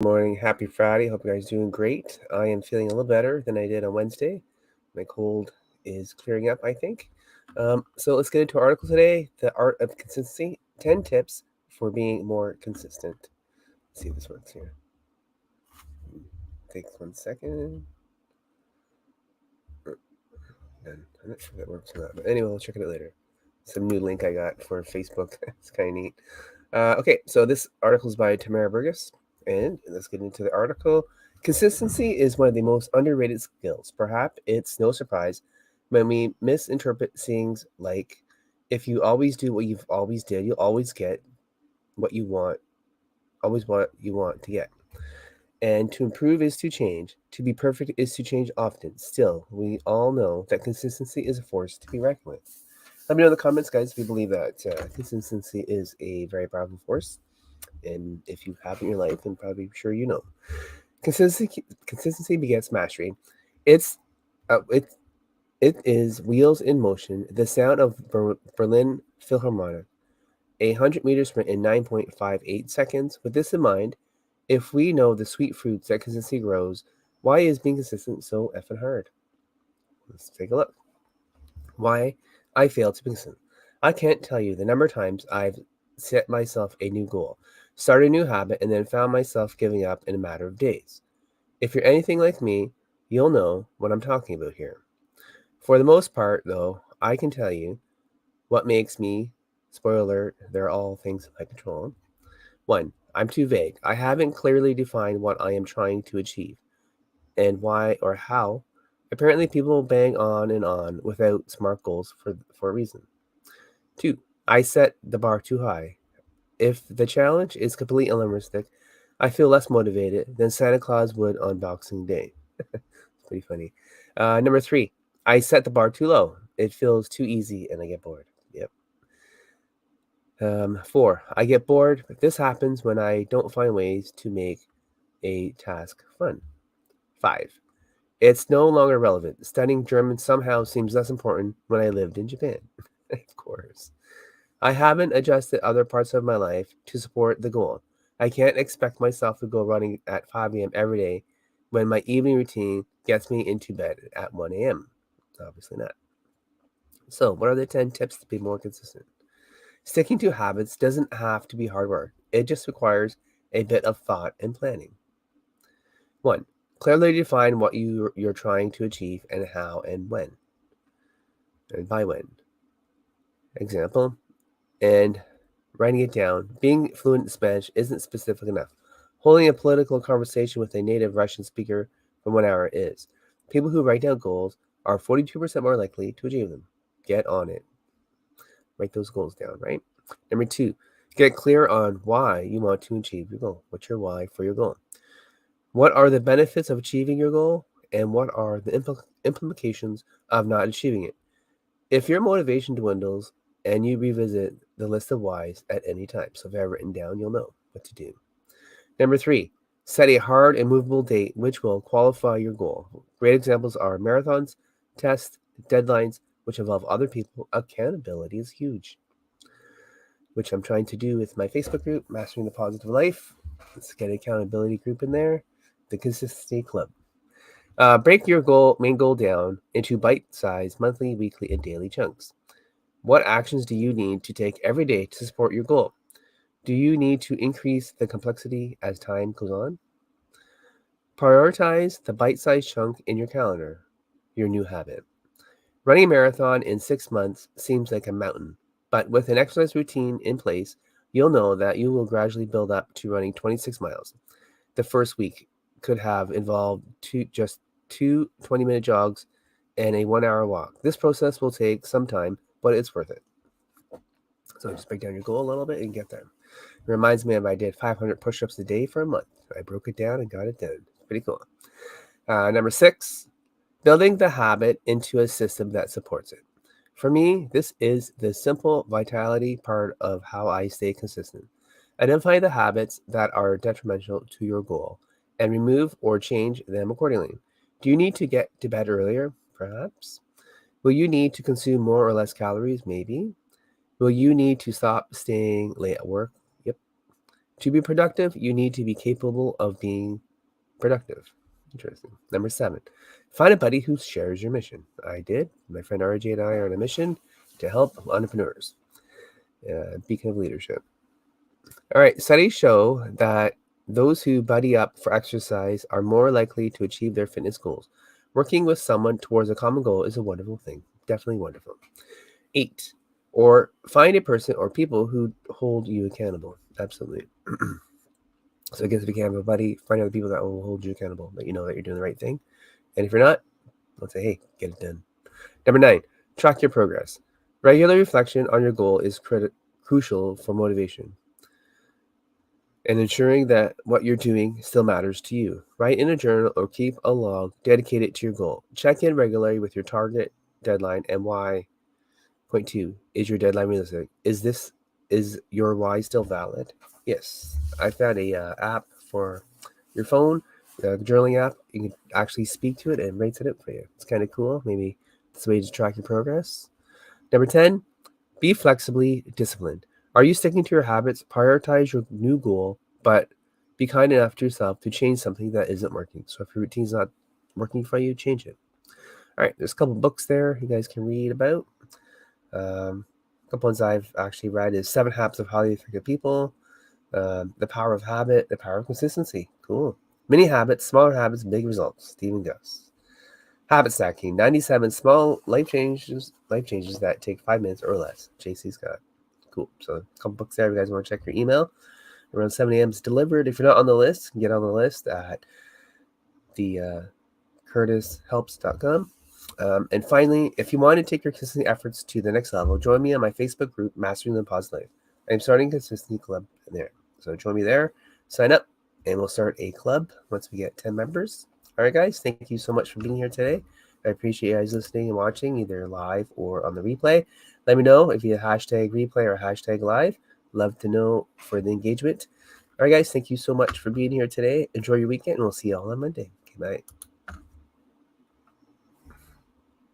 Morning, happy Friday. Hope you guys are doing great. I am feeling a little better than I did on Wednesday. My cold is clearing up, I think. So let's get into our article today, The Art of Consistency, 10 Tips for Being More Consistent. Let's see if this works here. Takes 1 second. I'm not sure if that works or not, but anyway, we'll check it out later. Some new link I got for Facebook. It's kind of neat. Okay, so this article is by Tamara Burgess, and let's get into the article. Consistency is one of the most underrated skills. Perhaps it's no surprise when we misinterpret things like, if you always do what you've always did, you'll always get what you want, always what you want to get. And to improve is to change. To be perfect is to change often. Still, we all know that consistency is a force to be reckoned with. Let me know in the comments, guys, if you believe that consistency is a very powerful force. And if you have in your life, then probably sure you know. Consistency begets mastery. It's it it is wheels in motion. The sound of Berlin Philharmonic, 100-meter sprint in 9.58 seconds. With this in mind, if we know the sweet fruits that consistency grows, why is being consistent so effing hard? Let's take a look. Why I fail to be consistent. I can't tell you the number of times I've set myself a new goal, started a new habit, and then found myself giving up in a matter of days. If you're anything like me, you'll know what I'm talking about here. For the most part, though, I can tell you what makes me, spoiler alert, they're all things in my control. 1. I'm too vague. I haven't clearly defined what I am trying to achieve and why or how. Apparently, people bang on and on without smart goals for a reason. 2. I set the bar too high. If the challenge is completely unrealistic, I feel less motivated than Santa Claus would on Boxing Day. It's pretty funny. Number 3, I set the bar too low. It feels too easy and I get bored. Yep. 4, I get bored. This happens when I don't find ways to make a task fun. 5, it's no longer relevant. Studying German somehow seems less important when I lived in Japan. Of course. I haven't adjusted other parts of my life to support the goal. I can't expect myself to go running at 5 a.m. every day when my evening routine gets me into bed at 1 a.m. Obviously not. So, what are the 10 tips to be more consistent? Sticking to habits doesn't have to be hard work, it just requires a bit of thought and planning. 1. Clearly define what you're trying to achieve and how and when. And by when. Example, and writing it down. Being fluent in Spanish isn't specific enough. Holding a political conversation with a native Russian speaker for 1 hour is. People who write down goals are 42% more likely to achieve them. Get on it. Write those goals down, right? Number 2, get clear on why you want to achieve your goal. What's your why for your goal? What are the benefits of achieving your goal, and what are the implications of not achieving it? If your motivation dwindles and you revisit the list of whys at any time, so if I have written down, you'll know what to do. Number 3, set a hard and movable date which will qualify your goal. Great examples are marathons, tests, deadlines, which involve other people. Accountability is huge, which I'm trying to do with my Facebook group, Mastering the Positive Life. Let's get an accountability group in there, the Consistency Club. Break your main goal down into bite-sized monthly, weekly, and daily chunks. What actions do you need to take every day to support your goal? Do you need to increase the complexity as time goes on? Prioritize the bite-sized chunk in your calendar, your new habit. Running a marathon in 6 months seems like a mountain, but with an exercise routine in place, you'll know that you will gradually build up to running 26 miles. The first week could have involved just two 20-minute jogs and a 1 hour walk. This process will take some time, but it's worth it. So just break down your goal a little bit and get there. It reminds me of I did 500 push-ups a day for a month. I broke it down and got it done. Pretty cool. Number 6, building the habit into a system that supports it. For me, this is the simple vitality part of how I stay consistent. Identify the habits that are detrimental to your goal and remove or change them accordingly. Do you need to get to bed earlier? Perhaps. Will you need to consume more or less calories? Maybe. Will you need to stop staying late at work? Yep. To be productive, you need to be capable of being productive. Interesting. Number 7, find a buddy who shares your mission. I did. My friend RJ and I are on a mission to help entrepreneurs. Beacon of leadership. All right. Studies show that those who buddy up for exercise are more likely to achieve their fitness goals. Working with someone towards a common goal is a wonderful thing. Definitely wonderful. 8, or find a person or people who hold you accountable. Absolutely. So I guess if you can have a buddy, find other people that will hold you accountable, that you know that you're doing the right thing. And if you're not, let's say, hey, get it done. Number 9, track your progress. Regular reflection on your goal is crucial for motivation and ensuring that what you're doing still matters to you. Write in a journal or keep a log dedicated to your goal. Check in regularly with your target, deadline, and why. Point 2, is your deadline realistic? Is your why still valid? Yes. I found a app for your phone, a journaling app. You can actually speak to it and rates it up for you. It's kind of cool. Maybe it's a way to track your progress. Number 10, be flexibly disciplined. Are you sticking to your habits? Prioritize your new goal, but be kind enough to yourself to change something that isn't working. So if your routine's not working for you, change it. All right, there's a couple books there you guys can read about. A couple ones I've actually read is 7 Habits of Highly Effective People, The Power of Habit, The Power of Consistency. Cool. Many habits, smaller habits, big results. Stephen Gus. Habit stacking, 97 small life changes that take 5 minutes or less. JC Scott. Cool. So a couple books there. If you guys want to check your email, around 7 a.m. is delivered. If you're not on the list, get on the list at the curtishelps.com. And finally, if you want to take your consistency efforts to the next level, join me on my Facebook group, Mastering the Positive Life. I'm starting a consistency club there. So join me there, sign up, and we'll start a club once we get 10 members. All right, guys, thank you so much for being here today. I appreciate you guys listening and watching, either live or on the replay. Let me know if you hashtag replay or hashtag live. Love to know for the engagement. All right, guys, thank you so much for being here today. Enjoy your weekend, and we'll see you all on Monday. Good night.